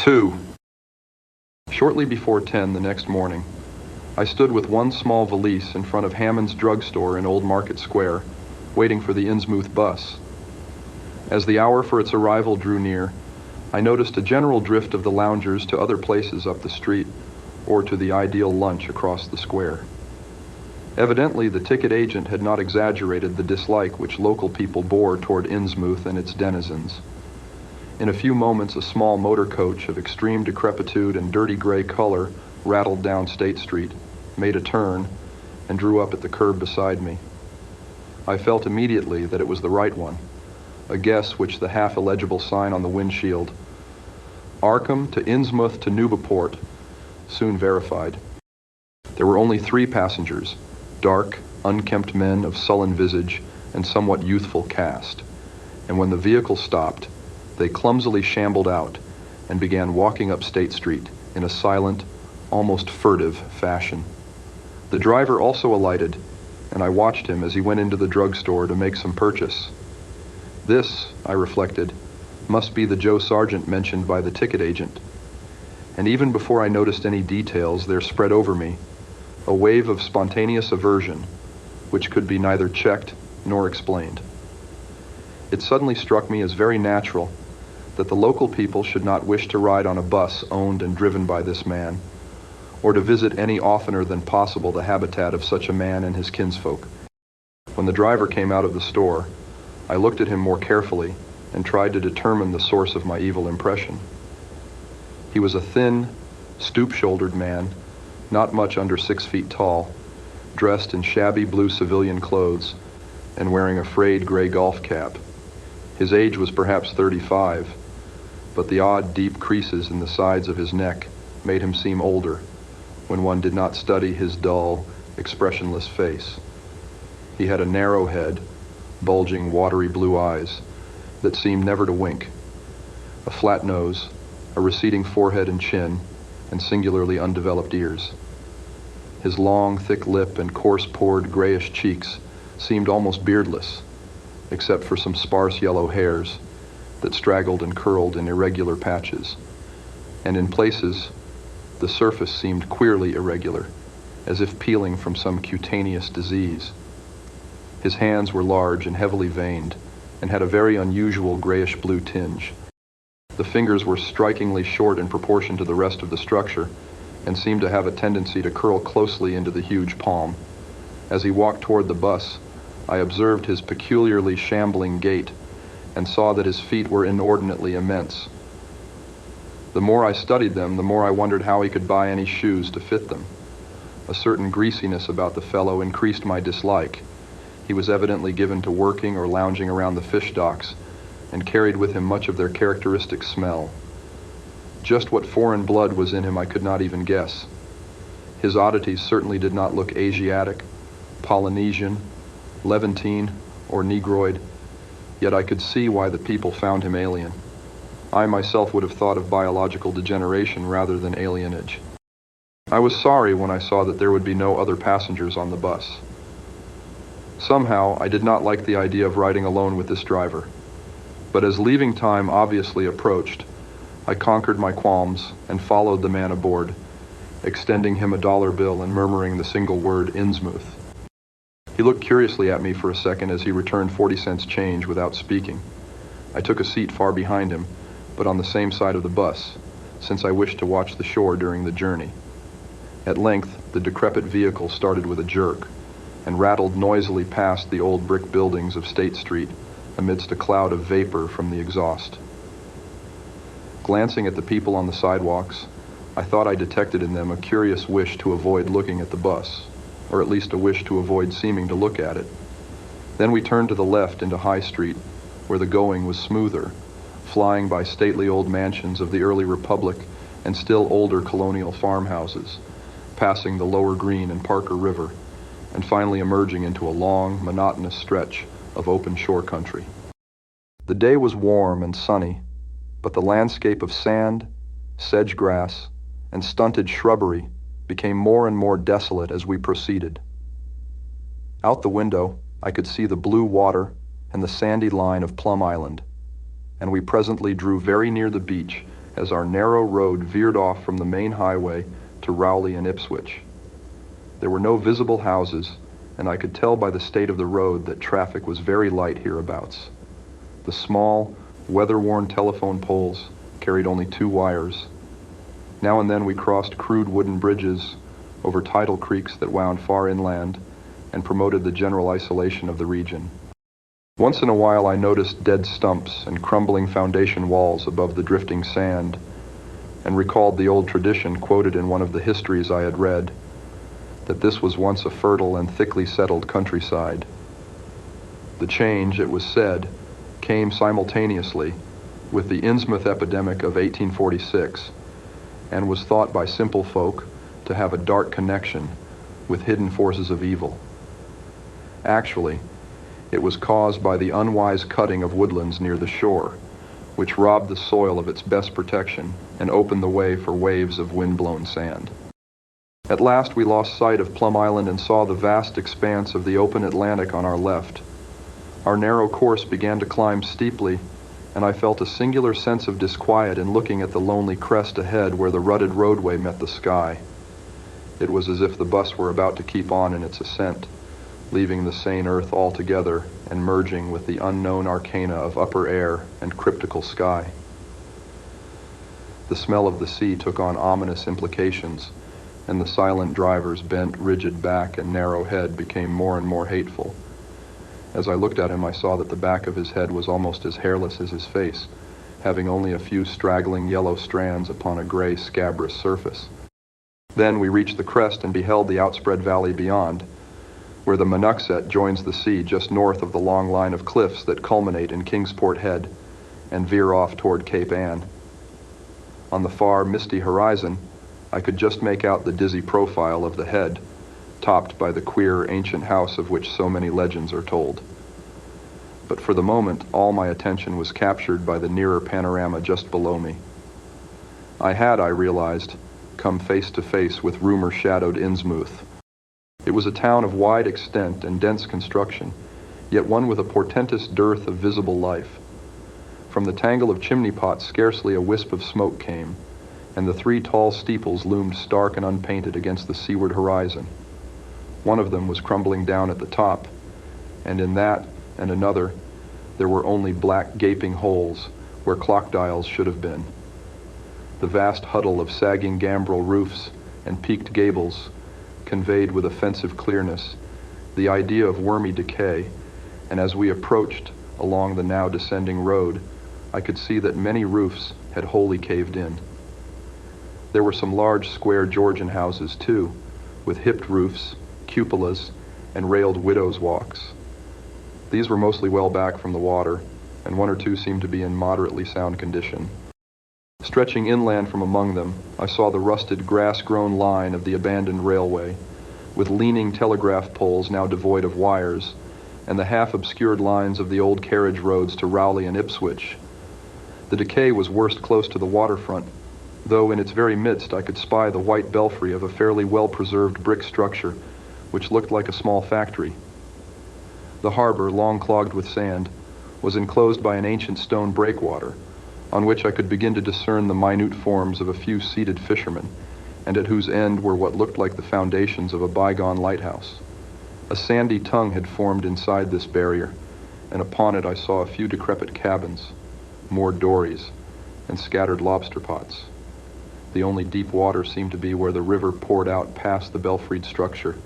2. Shortly before 10 the next morning, I stood with one small valise in front of Hammond's drugstore in Old Market Square, waiting for the Innsmouth bus. As the hour for its arrival drew near, I noticed a general drift of the loungers to other places up the street, or to the ideal lunch across the square. Evidently, the ticket agent had not exaggerated the dislike which local people bore toward Innsmouth and its denizens. In a few moments, a small motor coach of extreme decrepitude and dirty gray color rattled down State Street, made a turn, and drew up at the curb beside me. I felt immediately that it was the right one, a guess which the half-illegible sign on the windshield, Arkham to Innsmouth to Newburyport, soon verified. There were only 3 passengers, dark, unkempt men of sullen visage and somewhat youthful cast, and when the vehicle stopped, they clumsily shambled out and began walking up State Street in a silent, almost furtive fashion. The driver also alighted, and I watched him as he went into the drugstore to make some purchase. This, I reflected, must be the Joe Sargent mentioned by the ticket agent. And even before I noticed any details, there spread over me a wave of spontaneous aversion, which could be neither checked nor explained. It suddenly struck me as very natural that the local people should not wish to ride on a bus owned and driven by this man, or to visit any oftener than possible the habitat of such a man and his kinsfolk. When the driver came out of the store, I looked at him more carefully and tried to determine the source of my evil impression. He was a thin, stoop-shouldered man, not much under 6 feet tall, dressed in shabby blue civilian clothes and wearing a frayed gray golf cap. His age was perhaps 35, but the odd deep creases in the sides of his neck made him seem older when one did not study his dull, expressionless face. He had a narrow head, bulging watery blue eyes that seemed never to wink, a flat nose, a receding forehead and chin, and singularly undeveloped ears. His long, thick lip and coarse-pored grayish cheeks seemed almost beardless, except for some sparse yellow hairs that straggled and curled in irregular patches. And in places, the surface seemed queerly irregular, as if peeling from some cutaneous disease. His hands were large and heavily veined, and had a very unusual grayish-blue tinge. The fingers were strikingly short in proportion to the rest of the structure, and seemed to have a tendency to curl closely into the huge palm. As he walked toward the bus, I observed his peculiarly shambling gait, and saw that his feet were inordinately immense. The more I studied them, the more I wondered how he could buy any shoes to fit them. A certain greasiness about the fellow increased my dislike. He was evidently given to working or lounging around the fish docks, and carried with him much of their characteristic smell. Just what foreign blood was in him I could not even guess. His oddities certainly did not look Asiatic, Polynesian, Levantine, or Negroid, yet I could see why the people found him alien. I myself would have thought of biological degeneration rather than alienage. I was sorry when I saw that there would be no other passengers on the bus. Somehow, I did not like the idea of riding alone with this driver, but as leaving time obviously approached, I conquered my qualms and followed the man aboard, extending him a dollar bill and murmuring the single word, Innsmouth. He looked curiously at me for a second as he returned 40 cents change without speaking. I took a seat far behind him, but on the same side of the bus, since I wished to watch the shore during the journey. At length, the decrepit vehicle started with a jerk, and rattled noisily past the old brick buildings of State Street amidst a cloud of vapor from the exhaust. Glancing at the people on the sidewalks, I thought I detected in them a curious wish to avoid looking at the bus, or at least a wish to avoid seeming to look at it. Then we turned to the left into High Street, where the going was smoother, flying by stately old mansions of the early Republic and still older colonial farmhouses, passing the Lower Green and Parker River, and finally emerging into a long, monotonous stretch of open shore country. The day was warm and sunny, but the landscape of sand, sedge grass, and stunted shrubbery became more and more desolate as we proceeded. Out the window, I could see the blue water and the sandy line of Plum Island, and we presently drew very near the beach as our narrow road veered off from the main highway to Rowley and Ipswich. There were no visible houses, and I could tell by the state of the road that traffic was very light hereabouts. The small, weather-worn telephone poles carried only 2 wires. Now and then we crossed crude wooden bridges over tidal creeks that wound far inland and promoted the general isolation of the region. Once in a while I noticed dead stumps and crumbling foundation walls above the drifting sand, and recalled the old tradition quoted in one of the histories I had read, that this was once a fertile and thickly settled countryside. The change, it was said, came simultaneously with the Innsmouth epidemic of 1846, and was thought by simple folk to have a dark connection with hidden forces of evil. Actually, it was caused by the unwise cutting of woodlands near the shore, which robbed the soil of its best protection and opened the way for waves of wind-blown sand. At last we lost sight of Plum Island and saw the vast expanse of the open Atlantic on our left. Our narrow course began to climb steeply, and I felt a singular sense of disquiet in looking at the lonely crest ahead where the rutted roadway met the sky. It was as if the bus were about to keep on in its ascent, leaving the sane earth altogether and merging with the unknown arcana of upper air and cryptical sky. The smell of the sea took on ominous implications, and the silent driver's bent, rigid back and narrow head became more and more hateful. As I looked at him, I saw that the back of his head was almost as hairless as his face, having only a few straggling yellow strands upon a gray, scabrous surface. Then we reached the crest and beheld the outspread valley beyond, where the Monuxet joins the sea just north of the long line of cliffs that culminate in Kingsport Head and veer off toward Cape Ann. On the far, misty horizon, I could just make out the dizzy profile of the head, topped by the queer, ancient house of which so many legends are told. But for the moment, all my attention was captured by the nearer panorama just below me. I realized, come face to face with rumor-shadowed Innsmouth. It was a town of wide extent and dense construction, yet one with a portentous dearth of visible life. From the tangle of chimney pots scarcely a wisp of smoke came, and the 3 tall steeples loomed stark and unpainted against the seaward horizon. One of them was crumbling down at the top, and in that and another there were only black gaping holes where clock dials should have been. The vast huddle of sagging gambrel roofs and peaked gables conveyed with offensive clearness the idea of wormy decay, and as we approached along the now descending road, I could see that many roofs had wholly caved in. There were some large square Georgian houses too, with hipped roofs, cupolas, and railed widows' walks. These were mostly well back from the water, and 1 or 2 seemed to be in moderately sound condition. Stretching inland from among them, I saw the rusted, grass-grown line of the abandoned railway, with leaning telegraph poles now devoid of wires, and the half-obscured lines of the old carriage roads to Rowley and Ipswich. The decay was worst close to the waterfront, though in its very midst I could spy the white belfry of a fairly well-preserved brick structure, which looked like a small factory. The harbor, long clogged with sand, was enclosed by an ancient stone breakwater, on which I could begin to discern the minute forms of a few seated fishermen, and at whose end were what looked like the foundations of a bygone lighthouse. A sandy tongue had formed inside this barrier, and upon it I saw a few decrepit cabins, moored dories, and scattered lobster pots. The only deep water seemed to be where the river poured out past the belfried structure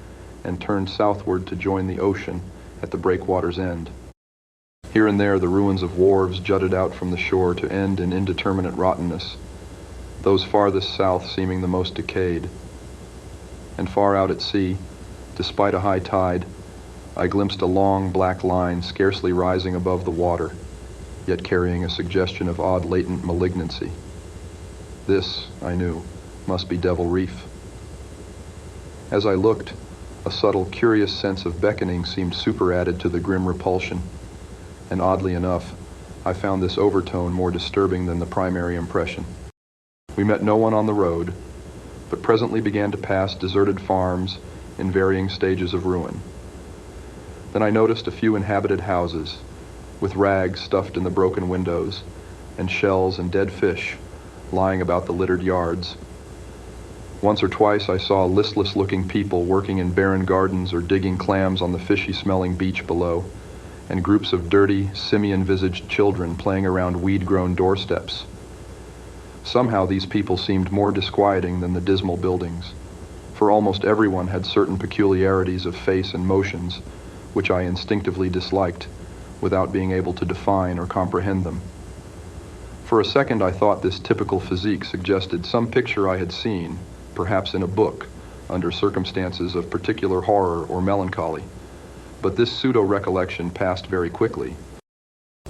and turned southward to join the ocean at the breakwater's end. Here and there the ruins of wharves jutted out from the shore to end in indeterminate rottenness, those farthest south seeming the most decayed. And far out at sea, despite a high tide, I glimpsed a long black line scarcely rising above the water, yet carrying a suggestion of odd latent malignancy. This, I knew, must be Devil Reef. As I looked, a subtle, curious sense of beckoning seemed superadded to the grim repulsion, and oddly enough, I found this overtone more disturbing than the primary impression. We met no one on the road, but presently began to pass deserted farms in varying stages of ruin. Then I noticed a few inhabited houses, with rags stuffed in the broken windows, and shells and dead fish lying about the littered yards. Once or twice I saw listless-looking people working in barren gardens or digging clams on the fishy-smelling beach below, and groups of dirty, simian-visaged children playing around weed-grown doorsteps. Somehow these people seemed more disquieting than the dismal buildings, for almost everyone had certain peculiarities of face and motions, which I instinctively disliked, without being able to define or comprehend them. For a second I thought this typical physique suggested some picture I had seen, perhaps in a book, under circumstances of particular horror or melancholy, but this pseudo-recollection passed very quickly.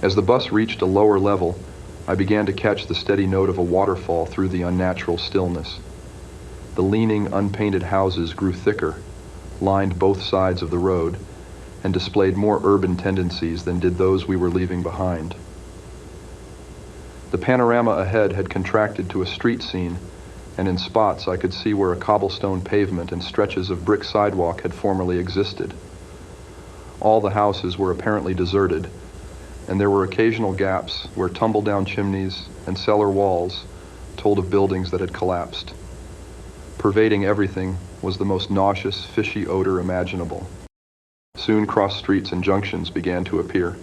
As the bus reached a lower level, I began to catch the steady note of a waterfall through the unnatural stillness. The leaning, unpainted houses grew thicker, lined both sides of the road, and displayed more urban tendencies than did those we were leaving behind. The panorama ahead had contracted to a street scene, and in spots I could see where a cobblestone pavement and stretches of brick sidewalk had formerly existed. All the houses were apparently deserted, and there were occasional gaps where tumble-down chimneys and cellar walls told of buildings that had collapsed. Pervading everything was the most nauseous, fishy odor imaginable. Soon cross streets and junctions began to appear,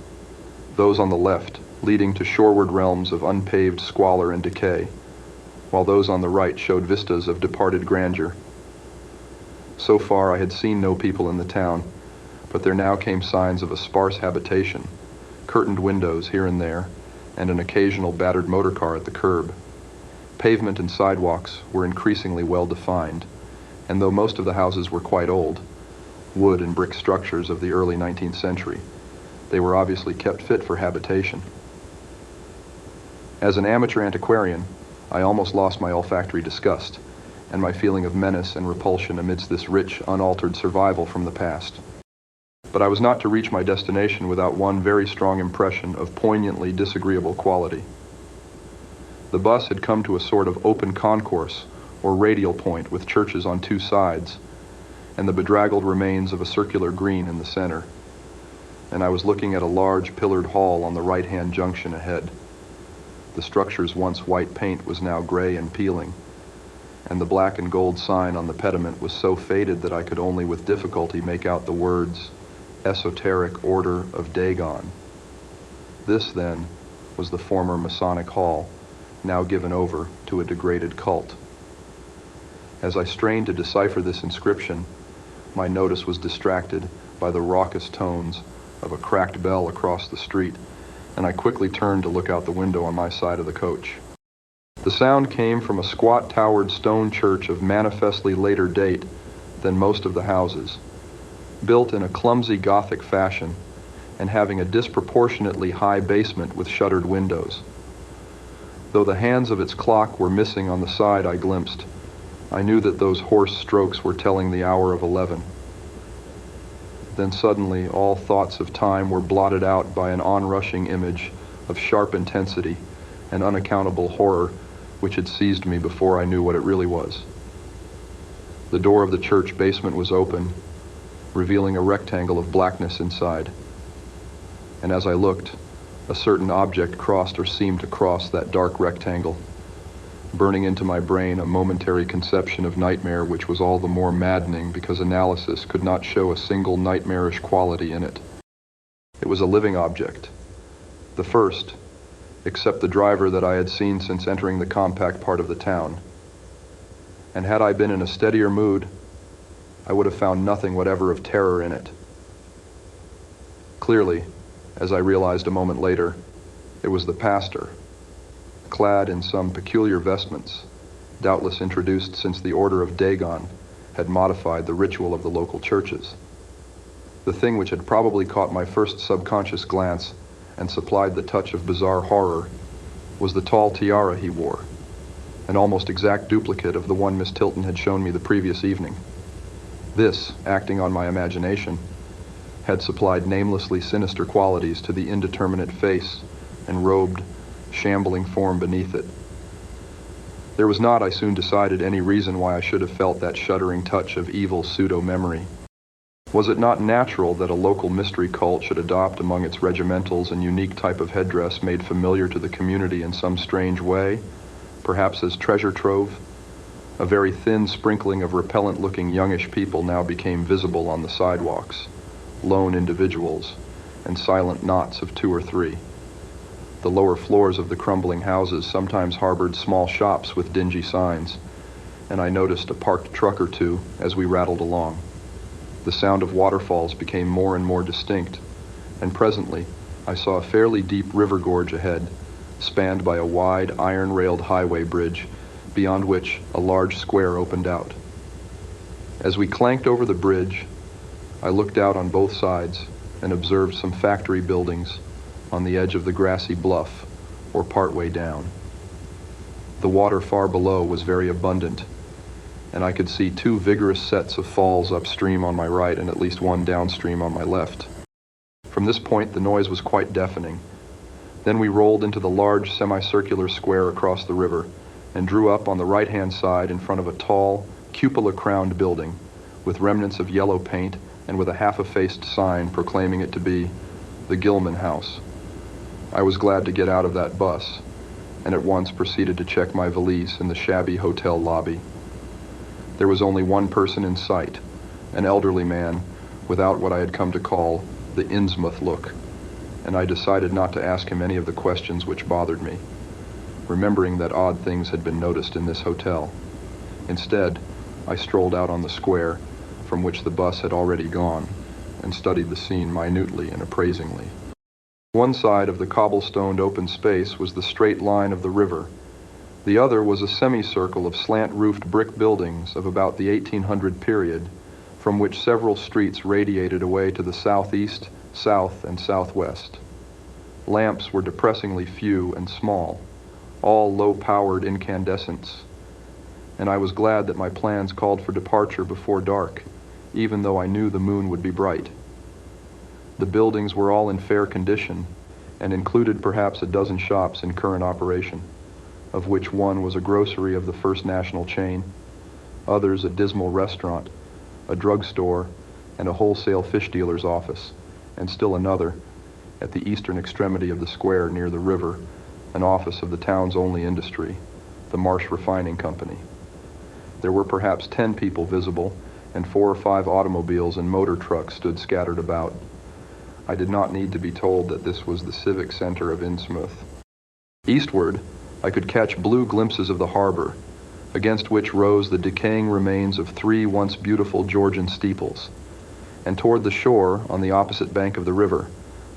those on the left leading to shoreward realms of unpaved squalor and decay, while those on the right showed vistas of departed grandeur. So far I had seen no people in the town, but there now came signs of a sparse habitation, curtained windows here and there, and an occasional battered motor car at the curb. Pavement and sidewalks were increasingly well defined, and though most of the houses were quite old, wood and brick structures of the early 19th century, they were obviously kept fit for habitation. As an amateur antiquarian, I almost lost my olfactory disgust and my feeling of menace and repulsion amidst this rich, unaltered survival from the past. But I was not to reach my destination without one very strong impression of poignantly disagreeable quality. The bus had come to a sort of open concourse or radial point with churches on two sides, and the bedraggled remains of a circular green in the center. And I was looking at a large pillared hall on the right-hand junction ahead. The structure's once white paint was now gray and peeling, and the black and gold sign on the pediment was so faded that I could only with difficulty make out the words, Esoteric Order of Dagon. This, then, was the former Masonic Hall, now given over to a degraded cult. As I strained to decipher this inscription, my notice was distracted by the raucous tones of a cracked bell across the street, and I quickly turned to look out the window on my side of the coach. The sound came from a squat towered stone church of manifestly later date than most of the houses, built in a clumsy Gothic fashion and having a disproportionately high basement with shuttered windows. Though the hands of its clock were missing on the side I glimpsed, I knew that those hoarse strokes were telling the hour of 11. Then suddenly all thoughts of time were blotted out by an onrushing image of sharp intensity and unaccountable horror which had seized me before I knew what it really was. The door of the church basement was open, revealing a rectangle of blackness inside. And as I looked, a certain object crossed or seemed to cross that dark rectangle, burning into my brain a momentary conception of nightmare which was all the more maddening because analysis could not show a single nightmarish quality in it. It was a living object, the first, except the driver that I had seen since entering the compact part of the town. And had I been in a steadier mood, I would have found nothing whatever of terror in it. Clearly, as I realized a moment later, it was the pastor, clad in some peculiar vestments, doubtless introduced since the Order of Dagon had modified the ritual of the local churches. The thing which had probably caught my first subconscious glance and supplied the touch of bizarre horror was the tall tiara he wore, an almost exact duplicate of the one Miss Tilton had shown me the previous evening. This, acting on my imagination, had supplied namelessly sinister qualities to the indeterminate face and robed, shambling form beneath it. There was not, I soon decided, any reason why I should have felt that shuddering touch of evil pseudo-memory. Was it not natural that a local mystery cult should adopt among its regimentals a unique type of headdress made familiar to the community in some strange way, perhaps as treasure trove. A very thin sprinkling of repellent-looking youngish people now became visible on the sidewalks, lone individuals, and silent knots of 2 or 3. The lower floors of the crumbling houses sometimes harbored small shops with dingy signs, and I noticed a parked truck or two as we rattled along. The sound of waterfalls became more and more distinct, and presently I saw a fairly deep river gorge ahead, spanned by a wide iron-railed highway bridge, beyond which a large square opened out. As we clanked over the bridge, I looked out on both sides and observed some factory buildings on the edge of the grassy bluff, or partway down. The water far below was very abundant, and I could see 2 vigorous sets of falls upstream on my right and at least one downstream on my left. From this point, the noise was quite deafening. Then we rolled into the large semicircular square across the river and drew up on the right-hand side in front of a tall, cupola-crowned building with remnants of yellow paint and with a half-effaced sign proclaiming it to be the Gilman House. I was glad to get out of that bus and at once proceeded to check my valise in the shabby hotel lobby. There was only one person in sight, an elderly man without what I had come to call the Innsmouth look, and I decided not to ask him any of the questions which bothered me, remembering that odd things had been noticed in this hotel. Instead, I strolled out on the square, from which the bus had already gone, and studied the scene minutely and appraisingly. One side of the cobblestoned open space was the straight line of the river. The other was a semicircle of slant-roofed brick buildings of about the 1800 period, from which several streets radiated away to the southeast, south, and southwest. Lamps were depressingly few and small, all low-powered incandescents, and I was glad that my plans called for departure before dark, even though I knew the moon would be bright. The buildings were all in fair condition and included perhaps a dozen shops in current operation, of which one was a grocery of the First National chain, others a dismal restaurant, a drugstore, and a wholesale fish dealer's office, and still another, at the eastern extremity of the square near the river, an office of the town's only industry, the Marsh Refining Company. There were perhaps 10 people visible, and 4 or 5 automobiles and motor trucks stood scattered about. I did not need to be told that this was the civic center of Innsmouth. Eastward, I could catch blue glimpses of the harbor, against which rose the decaying remains of 3 once beautiful Georgian steeples. And toward the shore, on the opposite bank of the river,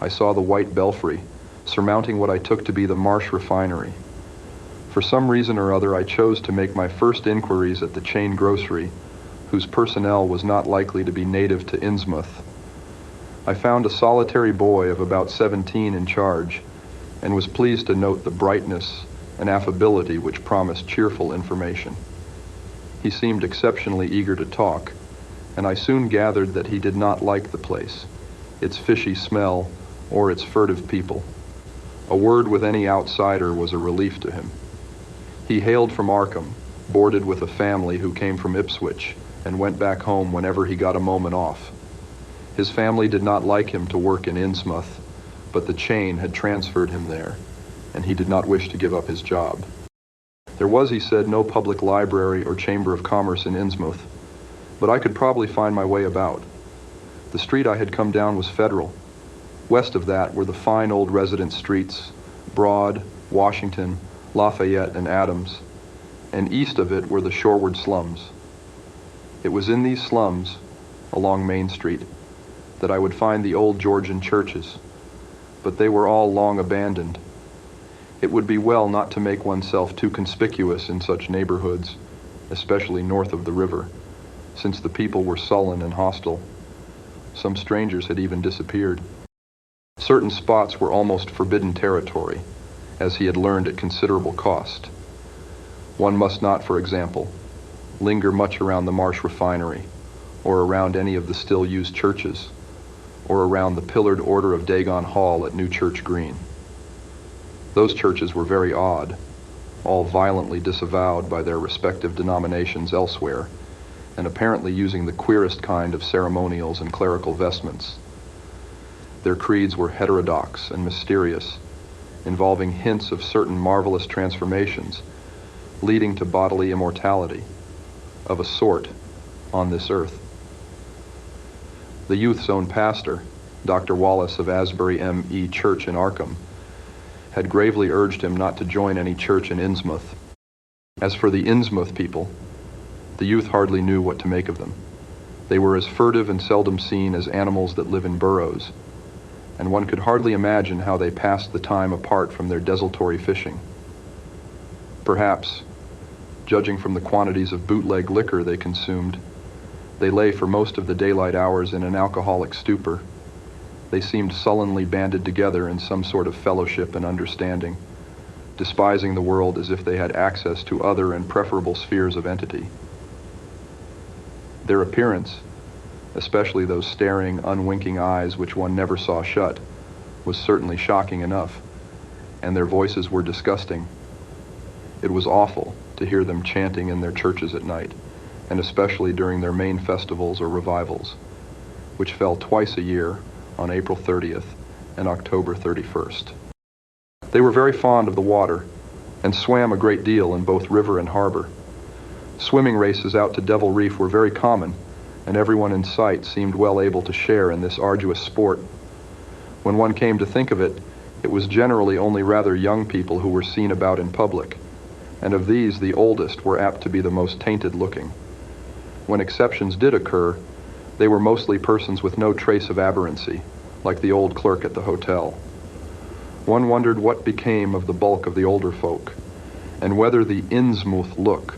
I saw the white belfry, surmounting what I took to be the Marsh Refinery. For some reason or other, I chose to make my first inquiries at the chain grocery, whose personnel was not likely to be native to Innsmouth. I found a solitary boy of about 17 in charge, and was pleased to note the brightness and affability which promised cheerful information. He seemed exceptionally eager to talk, and I soon gathered that he did not like the place, its fishy smell, or its furtive people. A word with any outsider was a relief to him. He hailed from Arkham, boarded with a family who came from Ipswich, and went back home whenever he got a moment off. His family did not like him to work in Innsmouth, but the chain had transferred him there, and he did not wish to give up his job. There was, he said, no public library or chamber of commerce in Innsmouth, but I could probably find my way about. The street I had come down was Federal. West of that were the fine old residence streets, Broad, Washington, Lafayette, and Adams, and east of it were the shoreward slums. It was in these slums, along Main Street, that I would find the old Georgian churches, but they were all long abandoned. It would be well not to make oneself too conspicuous in such neighborhoods, especially north of the river, since the people were sullen and hostile. Some strangers had even disappeared. Certain spots were almost forbidden territory, as he had learned at considerable cost. One must not, for example, linger much around the Marsh Refinery, or around any of the still-used churches, or around the pillared Order of Dagon Hall at New Church Green. Those churches were very odd, all violently disavowed by their respective denominations elsewhere, and apparently using the queerest kind of ceremonials and clerical vestments. Their creeds were heterodox and mysterious, involving hints of certain marvelous transformations, leading to bodily immortality, of a sort, on this earth. The youth's own pastor, Dr. Wallace of Asbury M.E. Church in Arkham, had gravely urged him not to join any church in Innsmouth. As for the Innsmouth people, the youth hardly knew what to make of them. They were as furtive and seldom seen as animals that live in burrows, and one could hardly imagine how they passed the time apart from their desultory fishing. Perhaps, judging from the quantities of bootleg liquor they consumed, they lay for most of the daylight hours in an alcoholic stupor. They seemed sullenly banded together in some sort of fellowship and understanding, despising the world as if they had access to other and preferable spheres of entity. Their appearance, especially those staring, unwinking eyes which one never saw shut, was certainly shocking enough, and their voices were disgusting. It was awful to hear them chanting in their churches at night, and especially during their main festivals or revivals, which fell twice a year on April 30th and October 31st. They were very fond of the water and swam a great deal in both river and harbor. Swimming races out to Devil Reef were very common, and everyone in sight seemed well able to share in this arduous sport. When one came to think of it, it was generally only rather young people who were seen about in public, and of these the oldest were apt to be the most tainted looking. When exceptions did occur, they were mostly persons with no trace of aberrancy, like the old clerk at the hotel. One wondered what became of the bulk of the older folk, and whether the Innsmouth look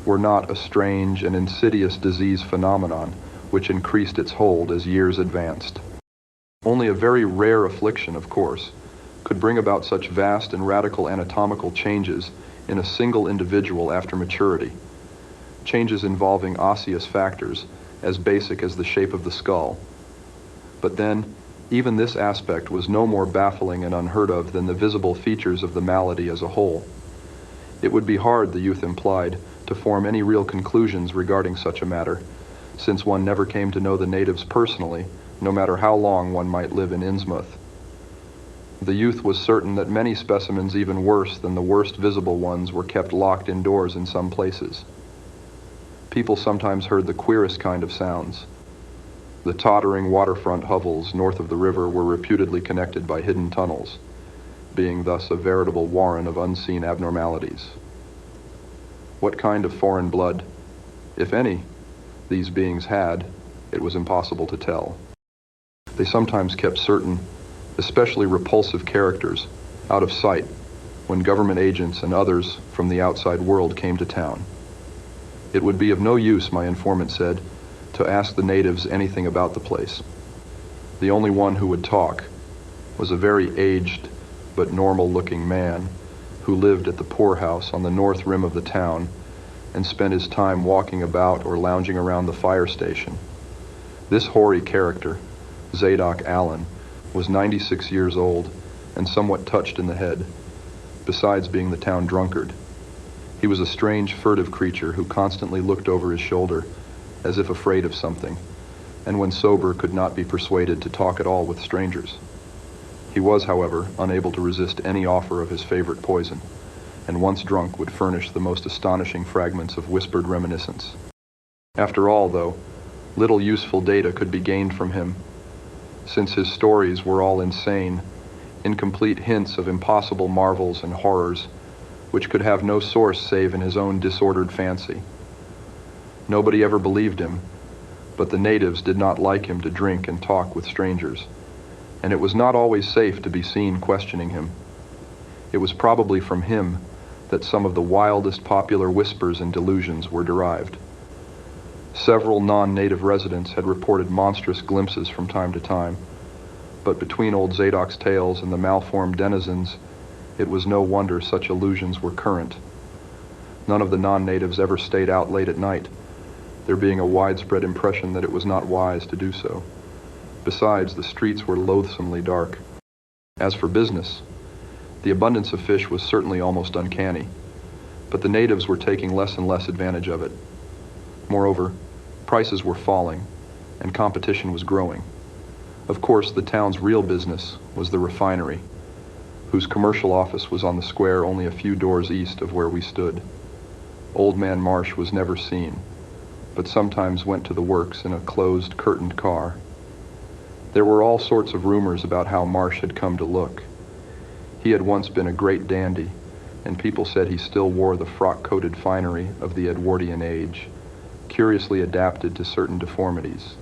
were not a strange and insidious disease phenomenon which increased its hold as years advanced. Only a very rare affliction, of course, could bring about such vast and radical anatomical changes in a single individual after maturity, changes involving osseous factors as basic as the shape of the skull. But then, even this aspect was no more baffling and unheard of than the visible features of the malady as a whole. It would be hard, the youth implied, to form any real conclusions regarding such a matter, since one never came to know the natives personally, no matter how long one might live in Innsmouth. The youth was certain that many specimens even worse than the worst visible ones were kept locked indoors in some places. People sometimes heard the queerest kind of sounds. The tottering waterfront hovels north of the river were reputedly connected by hidden tunnels, being thus a veritable warren of unseen abnormalities. What kind of foreign blood, if any, these beings had, it was impossible to tell. They sometimes kept certain, especially repulsive characters, out of sight when government agents and others from the outside world came to town. It would be of no use, my informant said, to ask the natives anything about the place. The only one who would talk was a very aged but normal-looking man who lived at the poorhouse on the north rim of the town and spent his time walking about or lounging around the fire station. This hoary character, Zadok Allen, was 96 years old and somewhat touched in the head, besides being the town drunkard. He was a strange, furtive creature who constantly looked over his shoulder as if afraid of something, and when sober could not be persuaded to talk at all with strangers. He was, however, unable to resist any offer of his favorite poison, and once drunk would furnish the most astonishing fragments of whispered reminiscence. After all, though, little useful data could be gained from him, since his stories were all insane, incomplete hints of impossible marvels and horrors, which could have no source save in his own disordered fancy. Nobody ever believed him, but the natives did not like him to drink and talk with strangers, and it was not always safe to be seen questioning him. It was probably from him that some of the wildest popular whispers and delusions were derived. Several non-native residents had reported monstrous glimpses from time to time, but between old Zadok's tales and the malformed denizens, it was no wonder such illusions were current. None of the non-natives ever stayed out late at night, there being a widespread impression that it was not wise to do so. Besides, the streets were loathsomely dark. As for business, the abundance of fish was certainly almost uncanny, but the natives were taking less and less advantage of it. Moreover, prices were falling, and competition was growing. Of course, the town's real business was the refinery, whose commercial office was on the square only a few doors east of where we stood. Old Man Marsh was never seen, but sometimes went to the works in a closed, curtained car. There were all sorts of rumors about how Marsh had come to look. He had once been a great dandy, and people said he still wore the frock-coated finery of the Edwardian age, curiously adapted to certain deformities.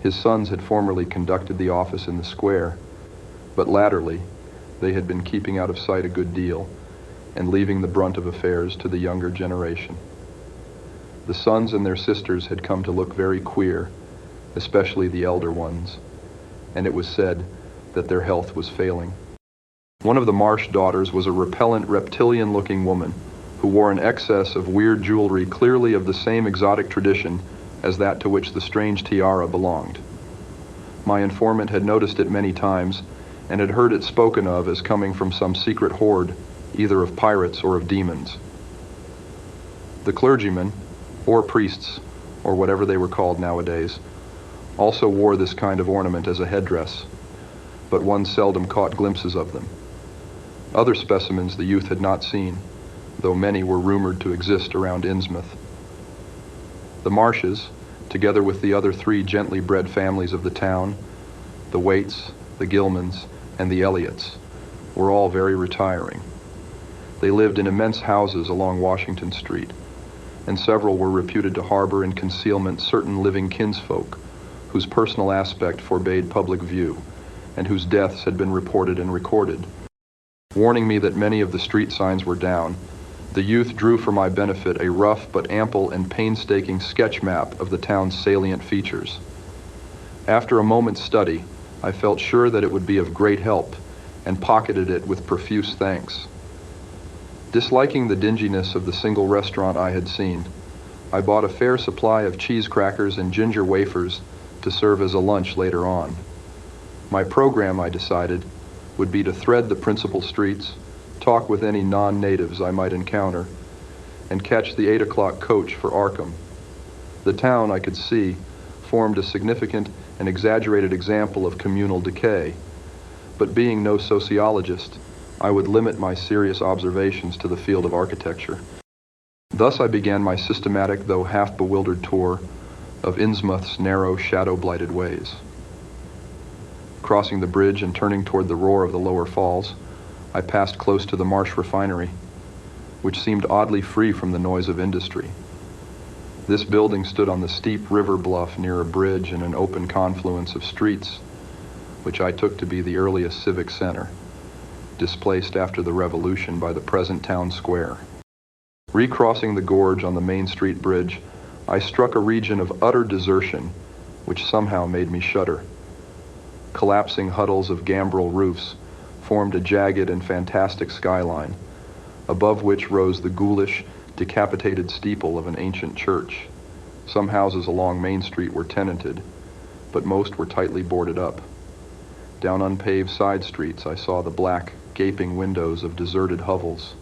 His sons had formerly conducted the office in the square, but latterly they had been keeping out of sight a good deal and leaving the brunt of affairs to the younger generation. The sons and their sisters had come to look very queer, especially the elder ones, and it was said that their health was failing. One of the Marsh daughters was a repellent, reptilian-looking woman who wore an excess of weird jewelry clearly of the same exotic tradition as that to which the strange tiara belonged. My informant had noticed it many times and had heard it spoken of as coming from some secret horde, either of pirates or of demons. The clergymen, or priests, or whatever they were called nowadays, also wore this kind of ornament as a headdress, but one seldom caught glimpses of them. Other specimens the youth had not seen, though many were rumored to exist around Innsmouth. The Marshes, together with the other three gently bred families of the town, the Waits, the Gilmans, and the Elliots, were all very retiring. They lived in immense houses along Washington Street, and several were reputed to harbor in concealment certain living kinsfolk whose personal aspect forbade public view, and whose deaths had been reported and recorded. Warning me that many of the street signs were down, the youth drew for my benefit a rough but ample and painstaking sketch map of the town's salient features. After a moment's study, I felt sure that it would be of great help, and pocketed it with profuse thanks. Disliking the dinginess of the single restaurant I had seen, I bought a fair supply of cheese crackers and ginger wafers to serve as a lunch later on. My program, I decided, would be to thread the principal streets, talk with any non-natives I might encounter, and catch the 8 o'clock coach for Arkham. The town, I could see, formed a significant and exaggerated example of communal decay, but being no sociologist, I would limit my serious observations to the field of architecture. Thus I began my systematic, though half-bewildered tour of Innsmouth's narrow, shadow-blighted ways. Crossing the bridge and turning toward the roar of the lower falls, I passed close to the Marsh refinery, which seemed oddly free from the noise of industry. This building stood on the steep river bluff near a bridge and an open confluence of streets, which I took to be the earliest civic center, displaced after the Revolution by the present town square. Recrossing the gorge on the Main Street Bridge, I struck a region of utter desertion, which somehow made me shudder. Collapsing huddles of gambrel roofs formed a jagged and fantastic skyline, above which rose the ghoulish, decapitated steeple of an ancient church. Some houses along Main Street were tenanted, but most were tightly boarded up. Down unpaved side streets, I saw the black, gaping windows of deserted hovels,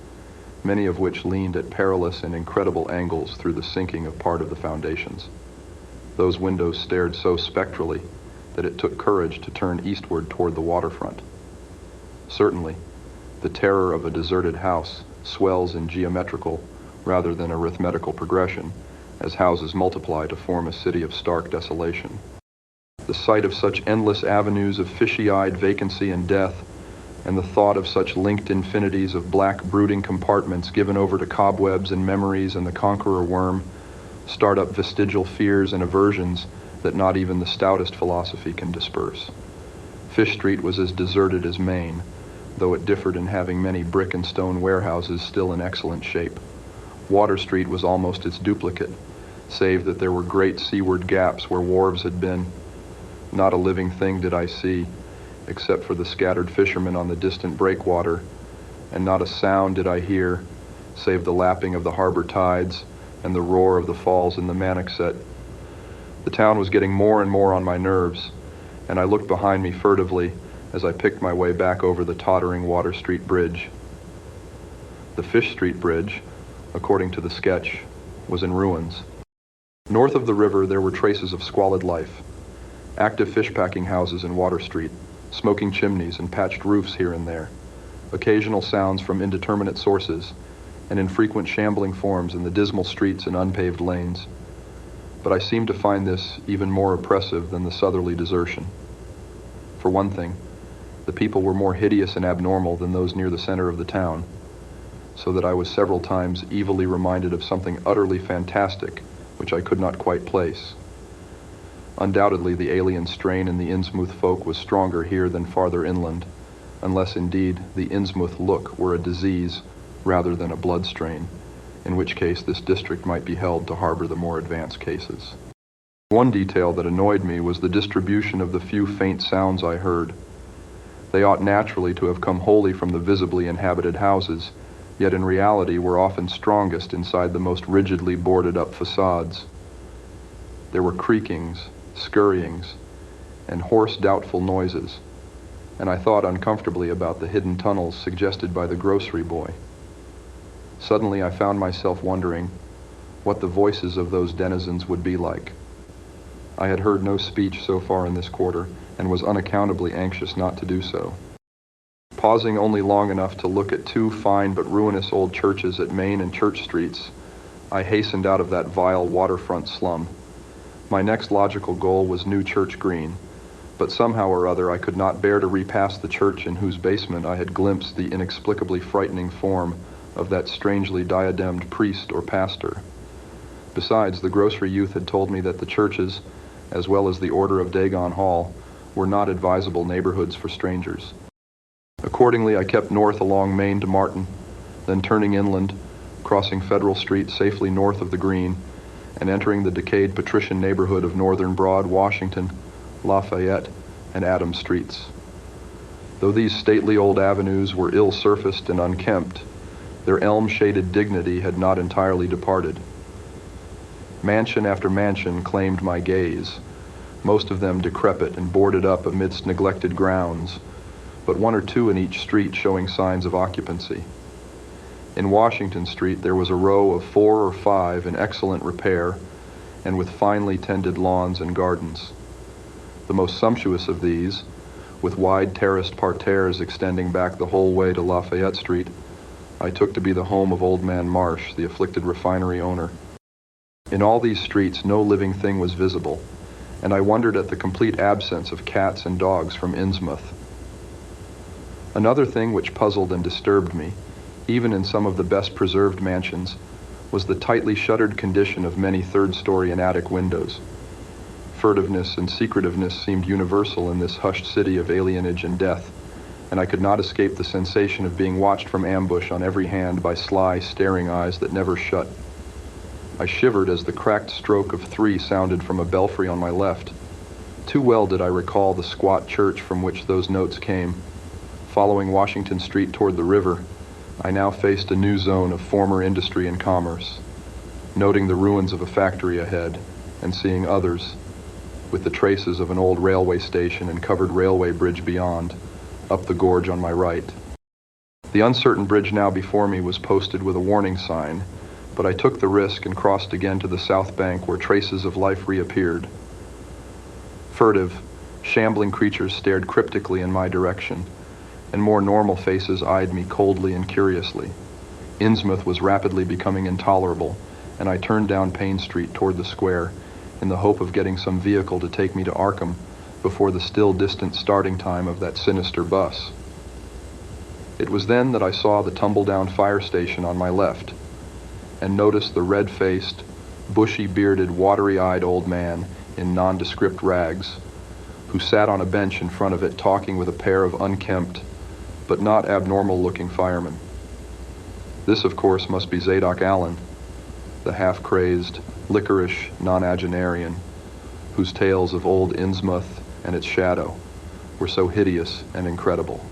many of which leaned at perilous and incredible angles through the sinking of part of the foundations. Those windows stared so spectrally that it took courage to turn eastward toward the waterfront. Certainly, the terror of a deserted house swells in geometrical rather than arithmetical progression as houses multiply to form a city of stark desolation. The sight of such endless avenues of fishy-eyed vacancy and death, and the thought of such linked infinities of black brooding compartments given over to cobwebs and memories and the conqueror worm, start up vestigial fears and aversions that not even the stoutest philosophy can disperse. Fish Street was as deserted as Main, though it differed in having many brick and stone warehouses still in excellent shape. Water Street was almost its duplicate, save that there were great seaward gaps where wharves had been. Not a living thing did I see, except for the scattered fishermen on the distant breakwater, and not a sound did I hear, save the lapping of the harbor tides and the roar of the falls in the Manoxet. The town was getting more and more on my nerves, and I looked behind me furtively as I picked my way back over the tottering Water Street Bridge. The Fish Street Bridge, according to the sketch, was in ruins. North of the river there were traces of squalid life. Active fish-packing houses in Water Street, smoking chimneys and patched roofs here and there, occasional sounds from indeterminate sources, and in frequent shambling forms in the dismal streets and unpaved lanes. But I seemed to find this even more oppressive than the southerly desertion. For one thing, the people were more hideous and abnormal than those near the center of the town, so that I was several times evilly reminded of something utterly fantastic which I could not quite place. Undoubtedly, the alien strain in the Innsmouth folk was stronger here than farther inland, unless indeed the Innsmouth look were a disease rather than a blood strain, in which case this district might be held to harbor the more advanced cases. One detail that annoyed me was the distribution of the few faint sounds I heard. They ought naturally to have come wholly from the visibly inhabited houses, yet in reality were often strongest inside the most rigidly boarded-up facades. There were creakings, scurryings, and hoarse, doubtful noises, and I thought uncomfortably about the hidden tunnels suggested by the grocery boy. Suddenly I found myself wondering what the voices of those denizens would be like. I had heard no speech so far in this quarter, and was unaccountably anxious not to do so. Pausing only long enough to look at two fine but ruinous old churches at Main and Church Streets, I hastened out of that vile waterfront slum. My next logical goal was New Church Green, but somehow or other I could not bear to repass the church in whose basement I had glimpsed the inexplicably frightening form of that strangely diademed priest or pastor. Besides, the grocery youth had told me that the churches, as well as the Order of Dagon Hall, were not advisable neighborhoods for strangers. Accordingly, I kept north along Main to Martin, then turning inland, crossing Federal Street safely north of the Green, and entering the decayed patrician neighborhood of Northern Broad, Washington, Lafayette, and Adams Streets. Though these stately old avenues were ill-surfaced and unkempt, their elm-shaded dignity had not entirely departed. Mansion after mansion claimed my gaze, most of them decrepit and boarded up amidst neglected grounds, but one or two in each street showing signs of occupancy. In Washington Street there was a row of 4 or 5 in excellent repair and with finely tended lawns and gardens. The most sumptuous of these, with wide terraced parterres extending back the whole way to Lafayette Street, I took to be the home of Old Man Marsh, the afflicted refinery owner. In all these streets no living thing was visible, and I wondered at the complete absence of cats and dogs from Innsmouth. Another thing which puzzled and disturbed me, even in some of the best preserved mansions, was the tightly shuttered condition of many third-story and attic windows. Furtiveness and secretiveness seemed universal in this hushed city of alienage and death, and I could not escape the sensation of being watched from ambush on every hand by sly, staring eyes that never shut. I shivered as the cracked stroke of 3 sounded from a belfry on my left. Too well did I recall the squat church from which those notes came. Following Washington Street toward the river, I now faced a new zone of former industry and commerce, noting the ruins of a factory ahead and seeing others, with the traces of an old railway station and covered railway bridge beyond, up the gorge on my right. The uncertain bridge now before me was posted with a warning sign, but I took the risk and crossed again to the south bank where traces of life reappeared. Furtive, shambling creatures stared cryptically in my direction, and more normal faces eyed me coldly and curiously. Innsmouth was rapidly becoming intolerable, and I turned down Payne Street toward the square in the hope of getting some vehicle to take me to Arkham before the still distant starting time of that sinister bus. It was then that I saw the tumble-down fire station on my left, and noticed the red-faced, bushy-bearded, watery-eyed old man in nondescript rags, who sat on a bench in front of it talking with a pair of unkempt, but not abnormal-looking firemen. This, of course, must be Zadok Allen, the half-crazed, liquorish nonagenarian, whose tales of old Innsmouth and its shadow were so hideous and incredible.